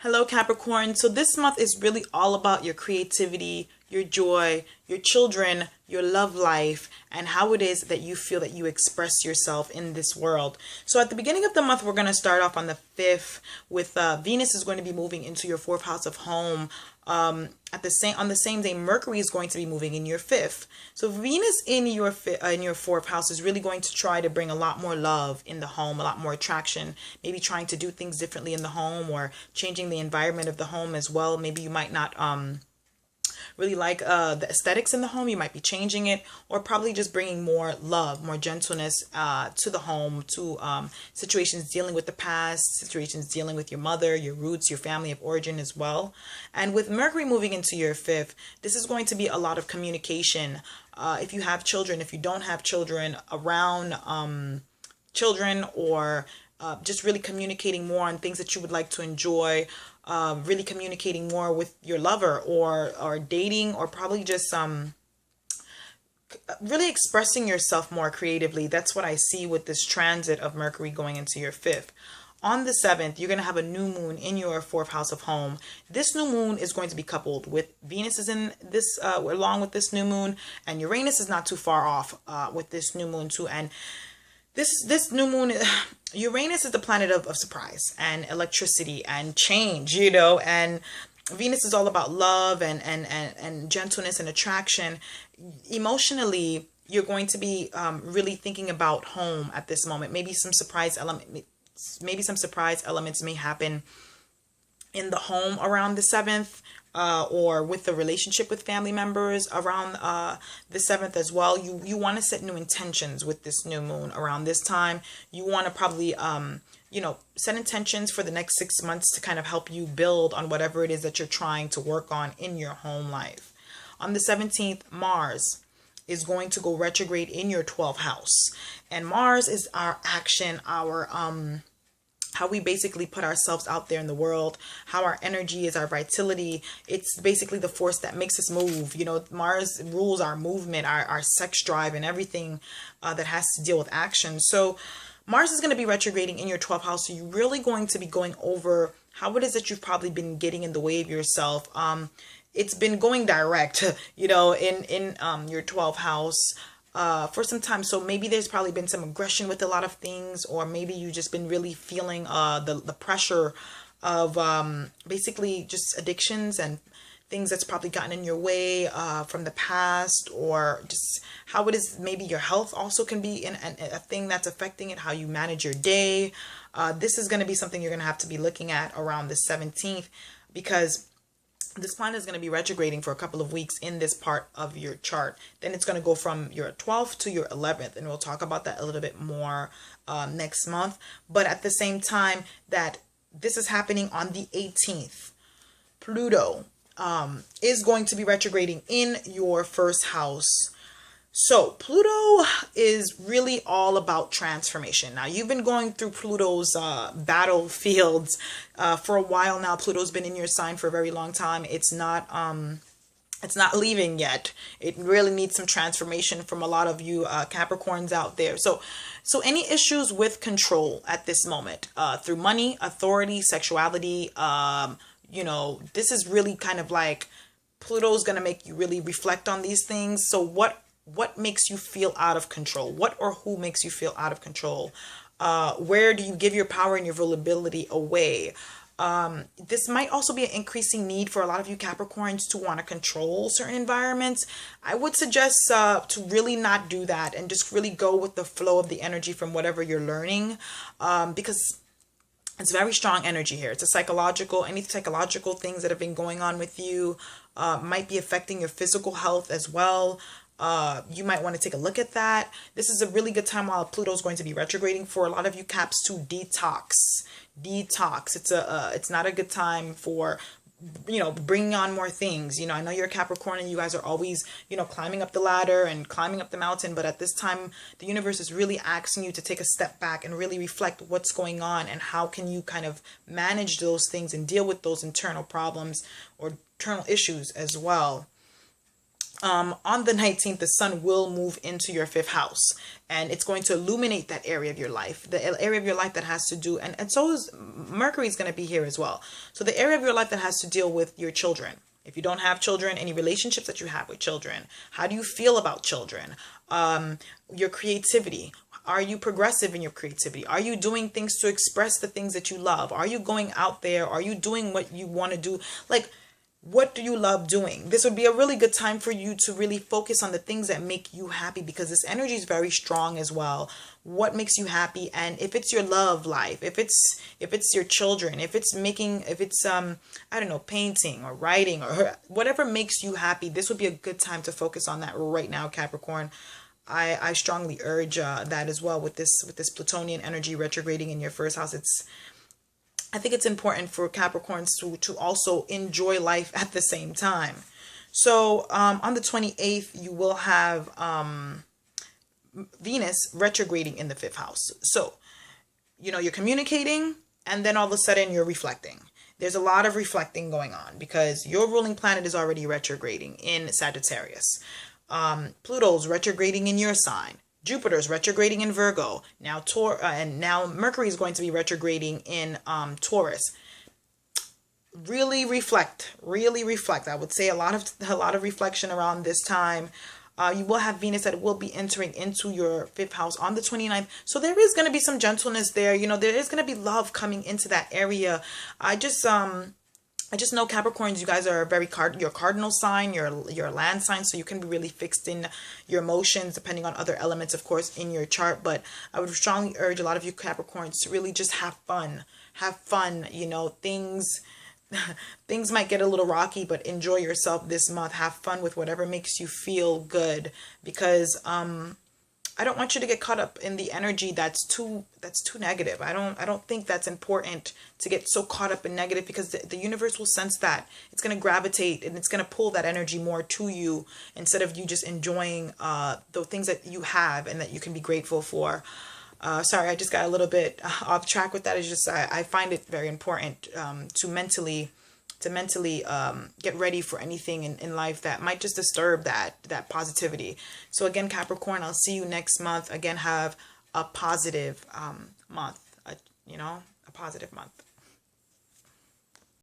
Hello, Capricorn. So this month is really all about your creativity, your joy, your children, your love life, and how it is that you feel that you express yourself in this world. So at the beginning of the month, we're going to start off on the 5th with Venus is going to be moving into your fourth house of home. At the same on the same day, Mercury is going to be moving in your fifth. So Venus in your fourth house is really going to try to bring a lot more love in the home, a lot more attraction. Maybe trying to do things differently in the home or changing the environment of the home as well. Maybe you might not really like the aesthetics in the home. You might be changing it, or probably just bringing more love, more gentleness to the home, to situations dealing with the past, situations dealing with your mother, your roots, your family of origin as well. And with Mercury moving into your fifth, this is going to be a lot of communication. If you have children, if you don't have children, around children, or just really communicating more on things that you would like to enjoy, really communicating more with your lover, or dating, or probably just really expressing yourself more creatively. That's what I see with this transit of Mercury going into your fifth. On the 7th, you're going to have a new moon in your fourth house of home. This new moon is going to be coupled with Venus is in this, along with this new moon, and Uranus is not too far off with this new moon too. And this new moon, Uranus is the planet of surprise and electricity and change, and Venus is all about love and gentleness and attraction. Emotionally, you're going to be really thinking about home at this moment. Maybe some surprise elements may happen in the home around the 7th, or with the relationship with family members around the 7th as well. You want to set new intentions with this new moon around this time. You want to probably set intentions for the next 6 months to kind of help you build on whatever it is that you're trying to work on in your home life. On the 17th, Mars is going to go retrograde in your 12th house, and Mars is our action, our how we basically put ourselves out there in the world, how our energy is, our vitality. It's basically the force that makes us move. Mars rules our movement, our sex drive, and everything that has to deal with action. So Mars is going to be retrograding in your 12th house. So you're really going to be going over how it is that you've probably been getting in the way of yourself. It's been going direct, in your 12th house for some time. So maybe there's probably been some aggression with a lot of things, or maybe you just been really feeling the pressure of basically just addictions and things that's probably gotten in your way from the past, or just how it is. Maybe your health also can be a thing that's affecting it, how you manage your day. This is going to be something you're going to have to be looking at around the 17th, because this planet is going to be retrograding for a couple of weeks in this part of your chart. Then it's going to go from your 12th to your 11th, and we'll talk about that a little bit more next month. But at the same time that this is happening on the 18th, Pluto is going to be retrograding in your first house. So Pluto is really all about transformation. Now, you've been going through Pluto's battlefields for a while now. Pluto's been in your sign for a very long time. It's not leaving yet. It really needs some transformation from a lot of you Capricorns out there. So any issues with control at this moment, through money, authority, sexuality, this is really kind of like Pluto's going to make you really reflect on these things. So what makes you feel out of control? What or who makes you feel out of control? Where do you give your power and your vulnerability away? This might also be an increasing need for a lot of you Capricorns to want to control certain environments. I would suggest to really not do that, and just really go with the flow of the energy from whatever you're learning, because it's very strong energy here. It's any psychological things that have been going on with you might be affecting your physical health as well. You might want to take a look at that. This is a really good time while Pluto is going to be retrograding for a lot of you Caps to detox. It's not a good time for bringing on more things. I know you're a Capricorn and you guys are always climbing up the ladder and climbing up the mountain, but at this time the universe is really asking you to take a step back and really reflect what's going on, and how can you kind of manage those things and deal with those internal problems or internal issues as well. On the 19th, the sun will move into your fifth house, and it's going to illuminate that area of your life, the area of your life that has to do, and so is Mercury is going to be here as well. So the area of your life that has to deal with your children. If you don't have children, any relationships that you have with children, how do you feel about children? Your creativity. Are you progressive in your creativity? Are you doing things to express the things that you love? Are you going out there? Are you doing what you want to do? Like, what do you love doing? This would be a really good time for you to really focus on the things that make you happy, because this energy is very strong as well. What makes you happy? And if it's your love life, if it's your children, if it's I don't know, painting or writing or whatever makes you happy, this would be a good time to focus on that right now, Capricorn. I strongly urge that as well with this Plutonian energy retrograding in your first house. I think it's important for Capricorns to also enjoy life at the same time. So on the 28th, you will have Venus retrograding in the fifth house. So, you're communicating, and then all of a sudden you're reflecting. There's a lot of reflecting going on because your ruling planet is already retrograding in Sagittarius. Pluto's retrograding in your sign. Jupiter's retrograding in Virgo. Now and now Mercury is going to be retrograding in Taurus. Really reflect. I would say a lot of reflection around this time. You will have Venus that will be entering into your fifth house on the 29th. So there is going to be some gentleness there. There is going to be love coming into that area. I just know, Capricorns, you guys are your cardinal sign, your land sign, so you can be really fixed in your emotions depending on other elements, of course, in your chart. But I would strongly urge a lot of you Capricorns to really just have fun. Things might get a little rocky, but enjoy yourself this month. Have fun with whatever makes you feel good, because I don't want you to get caught up in the energy that's too negative. I don't think that's important to get so caught up in negative, because the universe will sense that. It's going to gravitate and it's going to pull that energy more to you, instead of you just enjoying the things that you have and that you can be grateful for. Sorry, I just got a little bit off track with that. It's just I find it very important to mentally get ready for anything in life that might just disturb that positivity. So again, Capricorn, I'll see you next month. Again, have a positive month, a positive month.